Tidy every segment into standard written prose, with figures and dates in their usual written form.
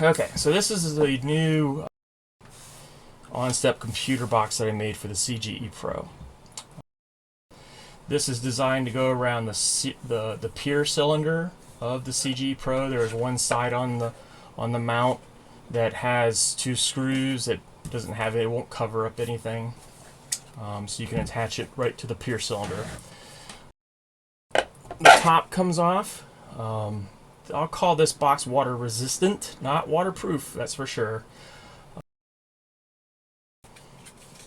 Okay, so this is the new OnStep computer box that I made for the CGE Pro. This is designed to go around the pier cylinder of the CGE Pro. There is one side on the mount that has two screws that doesn't have it won't cover up anything, so you can attach it right to the pier cylinder. The top comes off. I'll call this box water resistant, not waterproof, that's for sure.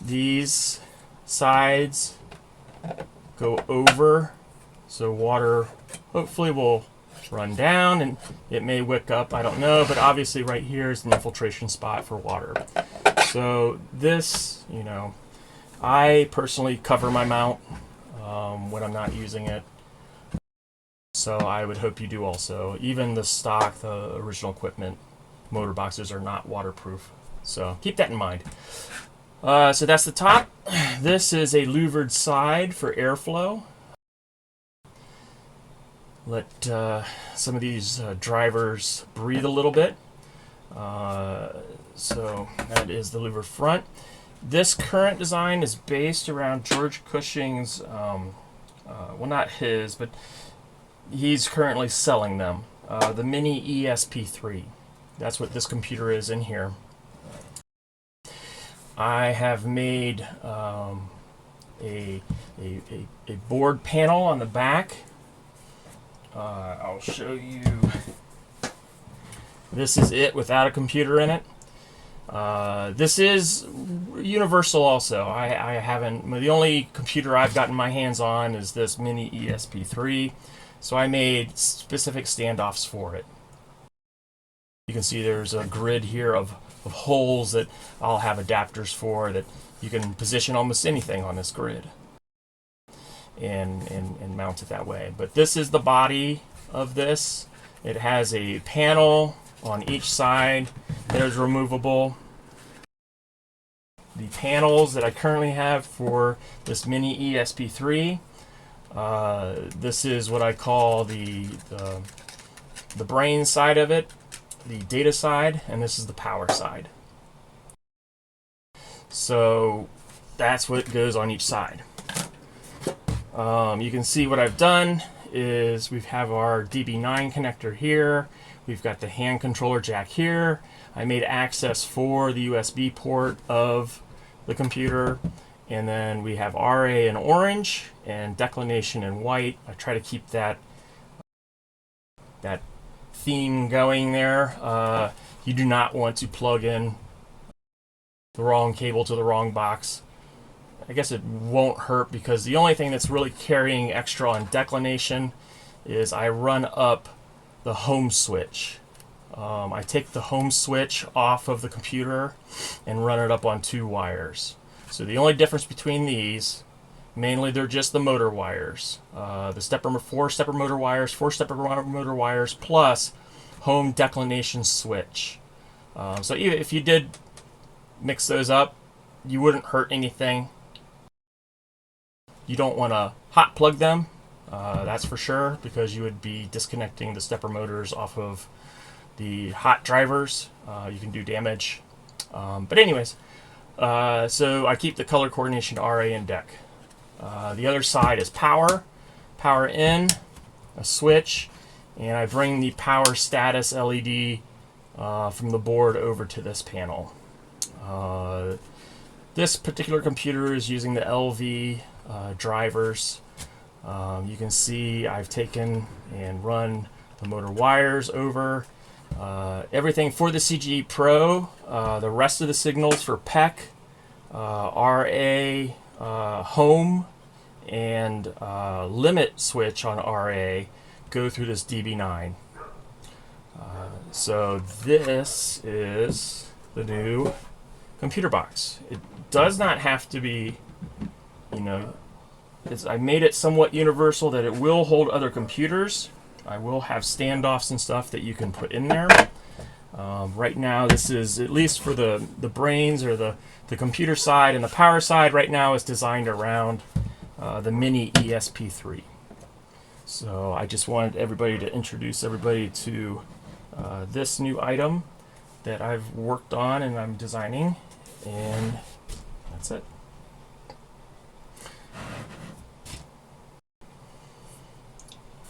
These sides go over, so water hopefully will run down, and it may wick up, I don't know, but obviously right here is an infiltration spot for water. So this, I personally cover my mount when I'm not using it. So I would hope you do also. Even the stock, the original equipment motor boxes are not waterproof. So keep that in mind. So that's the top. This is a louvered side for airflow. Let some of these drivers breathe a little bit. So that is the louvered front. This current design is based around George Cushing's, well, not his, but he's currently selling them. The Mini ESP3. That's what this computer is in here. I have made a board panel on the back. I'll show you. This is it without a computer in it. This is universal also. I haven't, the only computer I've gotten my hands on is this Mini ESP3. So I made specific standoffs for it. You can see there's a grid here of holes that I'll have adapters for, that you can position almost anything on this grid and mount it that way. But this is the body of this. It has a panel on each side that is removable. The panels that I currently have for this Mini ESP3, this is what I call the brain side of it, the data side, and this is the power side. So that's what goes on each side. You can see what I've done is we have our DB9 connector here. We've got the hand controller jack here. I made access for the USB port of the computer. And then we have RA in orange and declination in white. I try to keep that theme going there. You do not want to plug in the wrong cable to the wrong box. I guess it won't hurt, because the only thing that's really carrying extra on declination is I run up the home switch. I take the home switch off of the computer and run it up on 2 wires. So the only difference between these, mainly they're just the motor wires. The 4-stepper motor wires, 4-stepper motor wires, plus home declination switch. So even if you did mix those up, you wouldn't hurt anything. You don't want to hot plug them, that's for sure, because you would be disconnecting the stepper motors off of the hot drivers. You can do damage. But anyways, so I keep the color coordination to RA and DEC. The other side is power in, a switch, and I bring the power status LED from the board over to this panel. This particular computer is using the LV drivers. You can see I've taken and run the motor wires over. Everything for the CGE Pro, the rest of the signals for PEC, RA, home, and limit switch on RA go through this DB9. So this is the new computer box. It does not have to be, I made it somewhat universal that it will hold other computers. I will have standoffs and stuff that you can put in there. Right now, this is, at least for the brains or the computer side and the power side, right now is designed around the Mini ESP3. So I just wanted everybody to introduce everybody to this new item. that I've worked on and I'm designing, and that's it.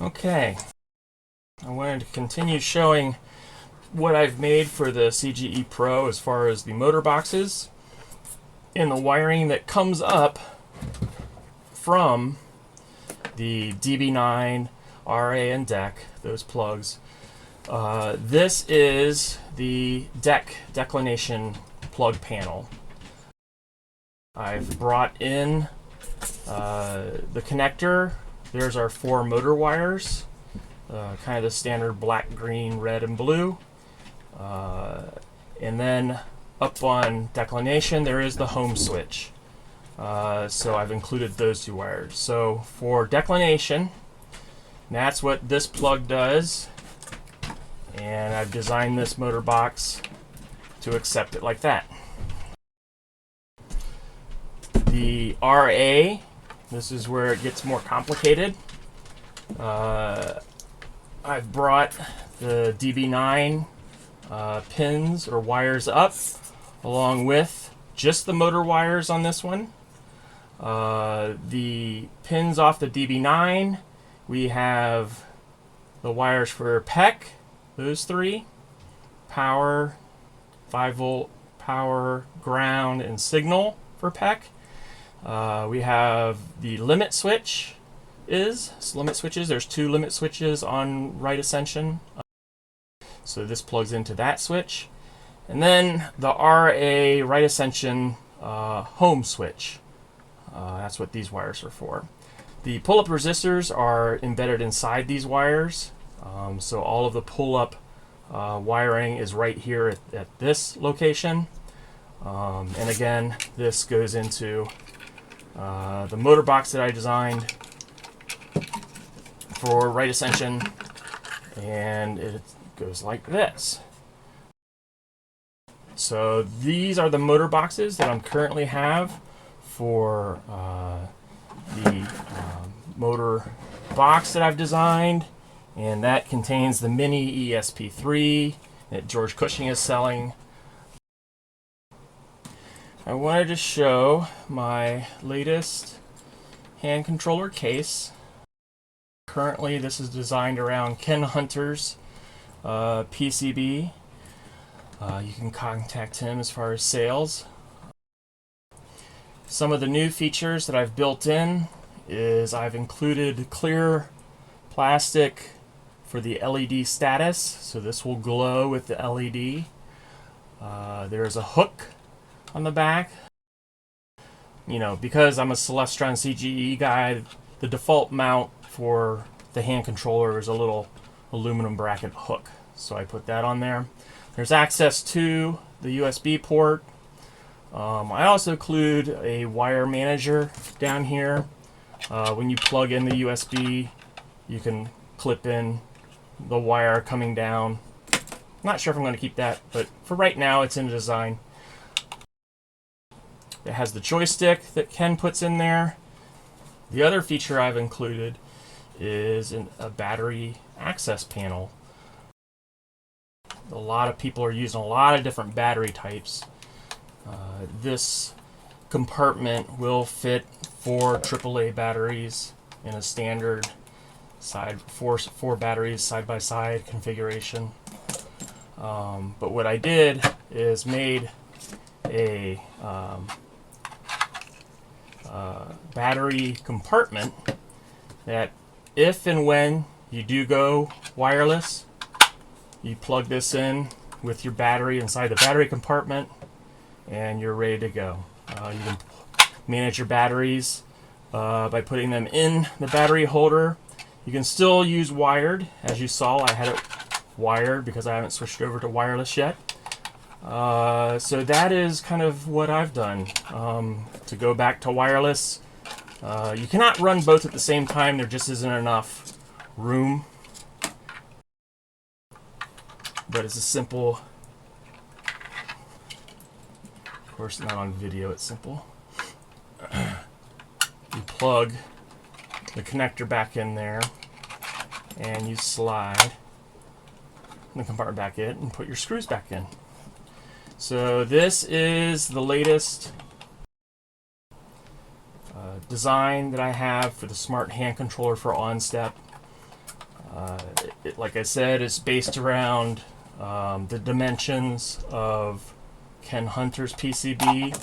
Okay, I wanted to continue showing what I've made for the CGE Pro as far as the motor boxes and the wiring that comes up from the DB9, RA, and DEC, those plugs. This is the declination plug panel. I've brought in the connector. There's our 4 motor wires, kind of the standard black, green, red, and blue. And then up on declination, there is the home switch. So I've included those 2 wires. So for declination, that's what this plug does. And I've designed this motor box to accept it like that. The RA, this is where it gets more complicated. I've brought the DB9 pins or wires up along with just the motor wires on this one. The pins off the DB9, we have the wires for PEC, those 3, power, 5-volt power, ground, and signal for PEC. We have the limit switch limit switches. There's 2 limit switches on right ascension. So this plugs into that switch. And then the RA right ascension home switch. That's what these wires are for. The pull-up resistors are embedded inside these wires. So all of the pull-up wiring is right here at this location. And again, this goes into the motor box that I designed for right ascension, and it goes like this. So these are the motor boxes that I'm currently have for the motor box that I've designed, and that contains the mini ESP3 that George Cushing is selling. I wanted to show my latest hand controller case. Currently, this is designed around Ken Hunter's PCB. You can contact him as far as sales. Some of the new features that I've built in is I've included clear plastic for the LED status, so this will glow with the LED. There's a hook on the back. You know, because I'm a Celestron CGE guy, the default mount for the hand controller is a little aluminum bracket hook. So I put that on there. There's access to the USB port. I also include a wire manager down here. When you plug in the USB, you can clip in the wire coming down. Not sure if I'm going to keep that, but for right now it's in the design. It has the joystick that Ken puts in there. The other feature I've included is a battery access panel. A lot of people are using a lot of different battery types. This compartment will fit 4 AAA batteries in a standard four batteries side-by-side configuration. But what I did is made a battery compartment that if and when you do go wireless, you plug this in with your battery inside the battery compartment and you're ready to go. You can manage your batteries by putting them in the battery holder. You can still use wired. As you saw, I had it wired because I haven't switched over to wireless yet. So that is kind of what I've done. To go back to wireless, you cannot run both at the same time. There just isn't enough room. But it's a simple, of course not on video, it's simple. You plug the connector back in there and you slide the compartment back in and put your screws back in. So this is the latest design that I have for the smart hand controller for OnStep. Like I said, it's based around the dimensions of Ken Hunter's PCB.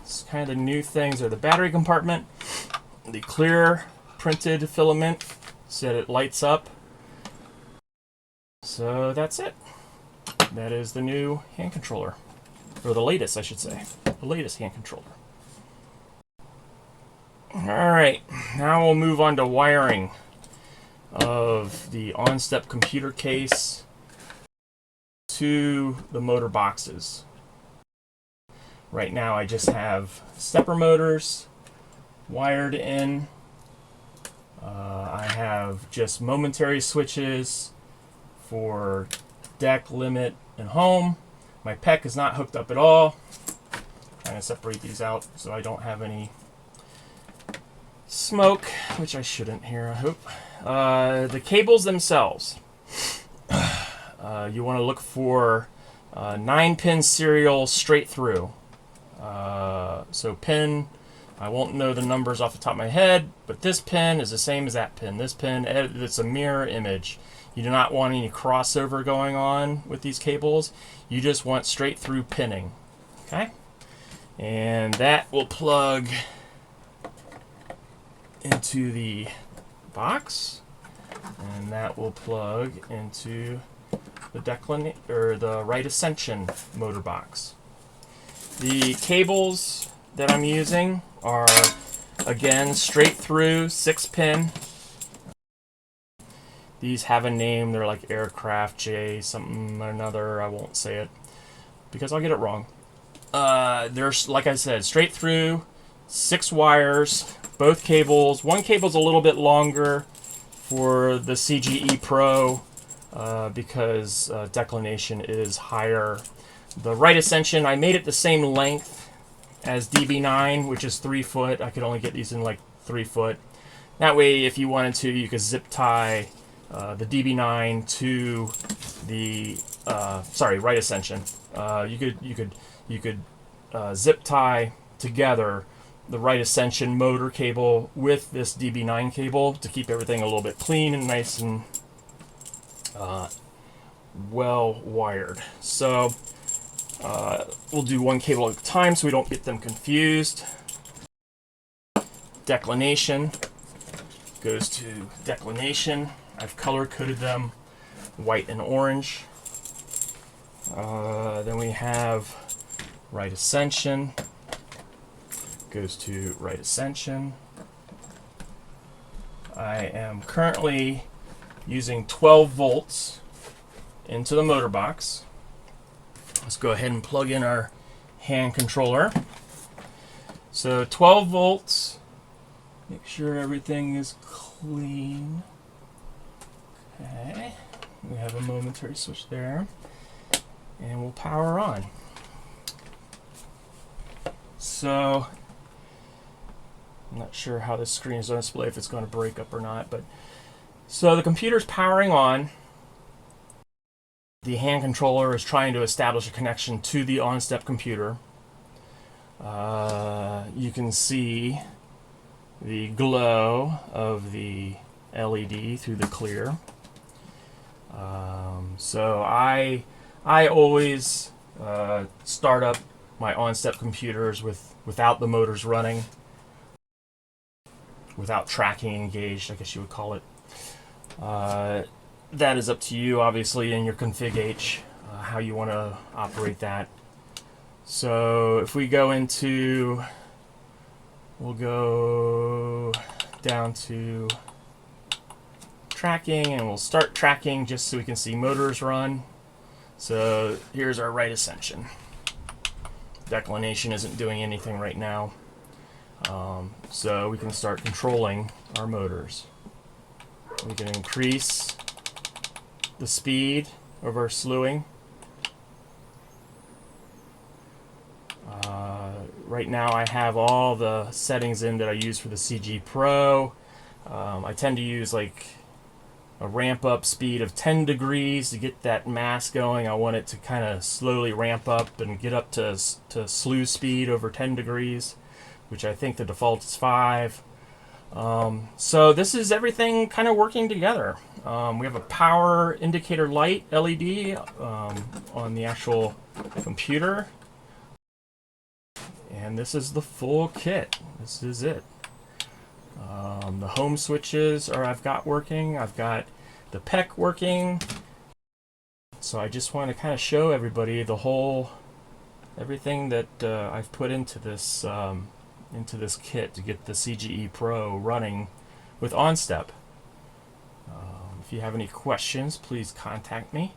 It's kind of the new things are the battery compartment, the clear printed filament so that it lights up. So that's it. That is the new hand controller, or the latest, I should say, the latest hand controller. Alright, now we'll move on to wiring of the OnStep computer case to the motor boxes. Right now I just have stepper motors wired in. I have just momentary switches for deck, limit, and home. My PEC is not hooked up at all. I'm trying to separate these out so I don't have any smoke, which I shouldn't here, I hope. The cables themselves. You want to look for 9-pin serial straight through. So pin, I won't know the numbers off the top of my head, but this pin is the same as that pin. This pin, it's a mirror image. You do not want any crossover going on with these cables. You just want straight through pinning. Okay? And that will plug into the box, and that will plug into the right ascension motor box. The cables that I'm using are again straight through 6-pin. These have a name, they're like Aircraft J something or another, I won't say it because I'll get it wrong. There's, like I said, straight through 6 wires, both cables. One cable's a little bit longer for the CGE Pro because declination is higher. The right ascension, I made it the same length as DB9, which is 3 foot. I could only get these in like 3 foot. That way, if you wanted to, you could zip tie the DB9 to the right ascension. You could zip tie together the right ascension motor cable with this DB9 cable to keep everything a little bit clean and nice and well wired. So we'll do one cable at a time so we don't get them confused. Declination goes to declination. I've color coded them white and orange. Then we have right ascension, goes to right ascension. I am currently using 12 volts into the motor box. Let's go ahead and plug in our hand controller. So 12 volts, make sure everything is clean. Okay, we have a momentary switch there, and we'll power on. So I'm not sure how this screen is going to display, if it's going to break up or not, but so the computer's powering on. The hand controller is trying to establish a connection to the OnStep computer. You can see the glow of the LED through the clear. So I always start up my OnStep computers without the motors running, without tracking engaged, I guess you would call it. That is up to you, obviously, in your config H, how you want to operate that. So if we go into, we'll go down to tracking, and we'll start tracking just so we can see motors run. So here's our right ascension. Declination isn't doing anything right now. So we can start controlling our motors. We can increase the speed of our slewing. Right now I have all the settings in that I use for the CGE Pro. I tend to use like a ramp up speed of 10 degrees to get that mass going. I want it to kind of slowly ramp up and get up to slew speed over 10 degrees, which I think the default is 5. So this is everything kind of working together. We have a power indicator light LED on the actual computer. And this is the full kit. This is it. The home switches I've got working. I've got the PEC working. So I just want to kind of show everybody everything that I've put into this kit to get the CGE Pro running with OnStep. If you have any questions, please contact me.